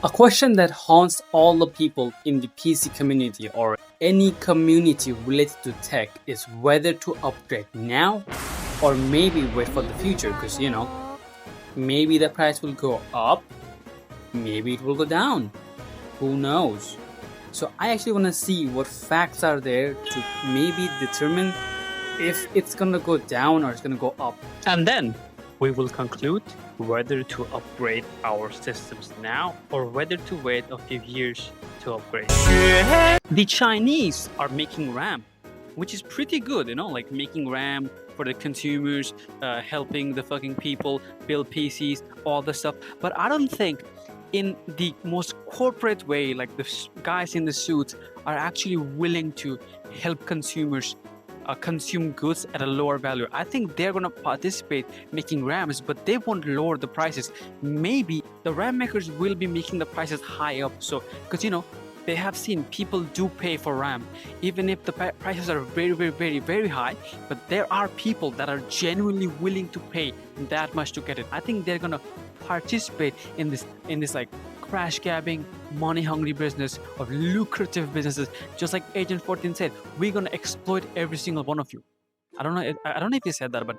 A question that haunts all the people in the PC community or any community related to tech is whether to upgrade now or maybe wait for the future, because maybe the price will go up, maybe it will go down, who knows. So I actually want to see what facts are there to maybe determine if it's gonna go down or it's gonna go up. And then we will conclude whether to upgrade our systems now or whether to wait a few years to upgrade. The Chinese are making RAM, which is pretty good, like making RAM for the consumers, helping the fucking people build PCs, all the stuff. But I don't think in the most corporate way, like the guys in the suits are actually willing to help consumers consume goods at a lower value. I think they're going to participate making RAMs, but they won't lower the prices. Maybe the RAM makers will be making the prices high up. So, because they have seen people do pay for RAM, even if the prices are very, very, very, very high. But there are people that are genuinely willing to pay that much to get it. I think they're going to participate in this like crash gabbing, money-hungry business of lucrative businesses. Just like Agent 14 said, we're gonna exploit every single one of you. I don't know if he said that, but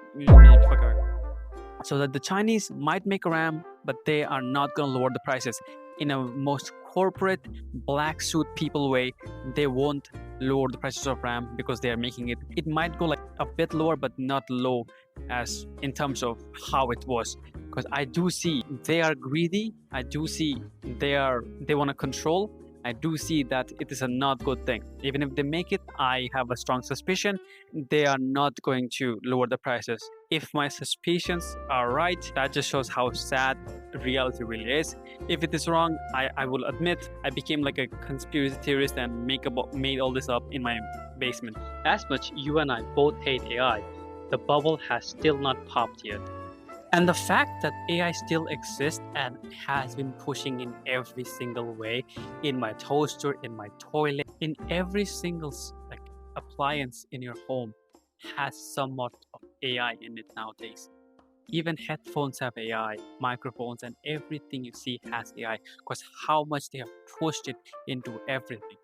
so that the Chinese might make a RAM, but they are not gonna lower the prices. In a most corporate black suit people way, they won't lower the prices of RAM because they are making it. It might go like a bit lower, but not low as in terms of how it was. Because I do see they are greedy. I do see they want to control. I do see that it is a not good thing. Even if they make it, I have a strong suspicion they are not going to lower the prices. If my suspicions are right, that just shows how sad reality really is. If it is wrong, I will admit I became like a conspiracy theorist and made all this up in my basement. As much you and I both hate AI, the bubble has still not popped yet. And the fact that AI still exists and has been pushing in every single way, in my toaster, in my toilet, in every single appliance in your home, has somewhat of AI in it nowadays. Even headphones have AI, microphones, and everything you see has AI, because how much they have pushed it into everything.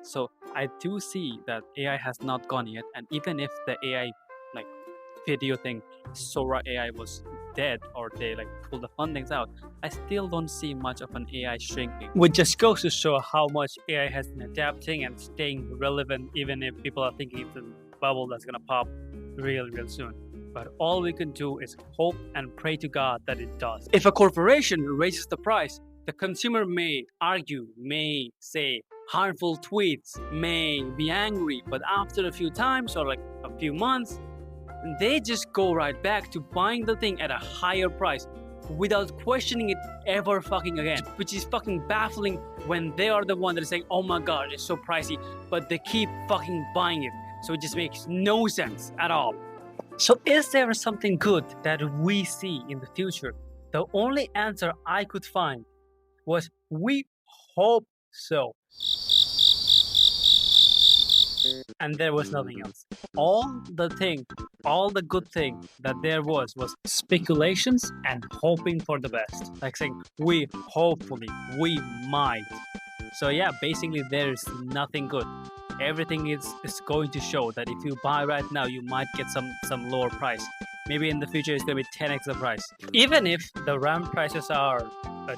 So I do see that AI has not gone yet, and even if the AI video thing, Sora AI was dead, or they pulled the fundings out, I still don't see much of an AI shrinking. Which just goes to show how much AI has been adapting and staying relevant, even if people are thinking it's a bubble that's gonna pop real soon. But all we can do is hope and pray to God that it does. If a corporation raises the price, the consumer may argue, may say harmful tweets, may be angry, but after a few times or a few months, they just go right back to buying the thing at a higher price without questioning it ever fucking again, which is fucking baffling when they are the one that is saying, oh my god, it's so pricey, but they keep fucking buying it. So it just makes no sense at all. So is there something good that we see in the future? The only answer I could find was, we hope so. And there was nothing else. All the good thing that there was speculations and hoping for the best. Like saying, we might. So yeah, basically there's nothing good. Everything is going to show that if you buy right now, you might get some lower price. Maybe in the future it's going to be 10x the price. Even if the RAM prices are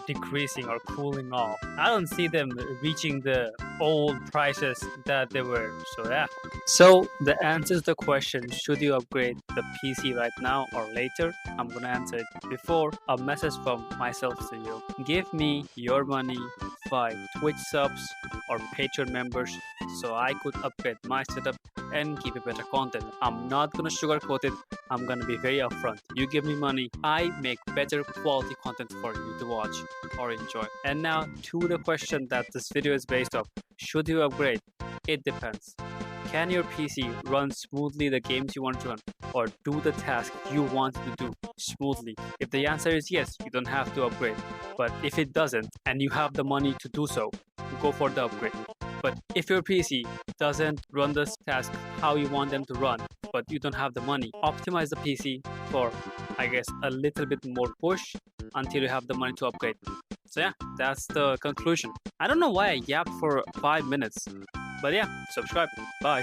decreasing or cooling off, I don't see them reaching the old prices that they were. So yeah. So the answer to the question, should you upgrade the PC right now or later? I'm gonna answer it before a message from myself to you. Give me your money, 5 Twitch subs or Patreon members, so I could upgrade my setup and give you better content. I'm not gonna sugarcoat it. I'm gonna be very upfront. You give me money, I make better quality content for you to watch or enjoy. And now to the question that this video is based off. Should you upgrade? It depends. Can your PC run smoothly the games you want to run, or do the task you want to do smoothly? If the answer is yes, you don't have to upgrade. But if it doesn't, and you have the money to do so, go for the upgrade. But if your PC doesn't run this task how you want them to run, but you don't have the money, optimize the PC for, I guess, a little bit more push until you have the money to upgrade. So yeah, that's the conclusion. I don't know why I yapped for 5 minutes, but yeah, subscribe. Bye.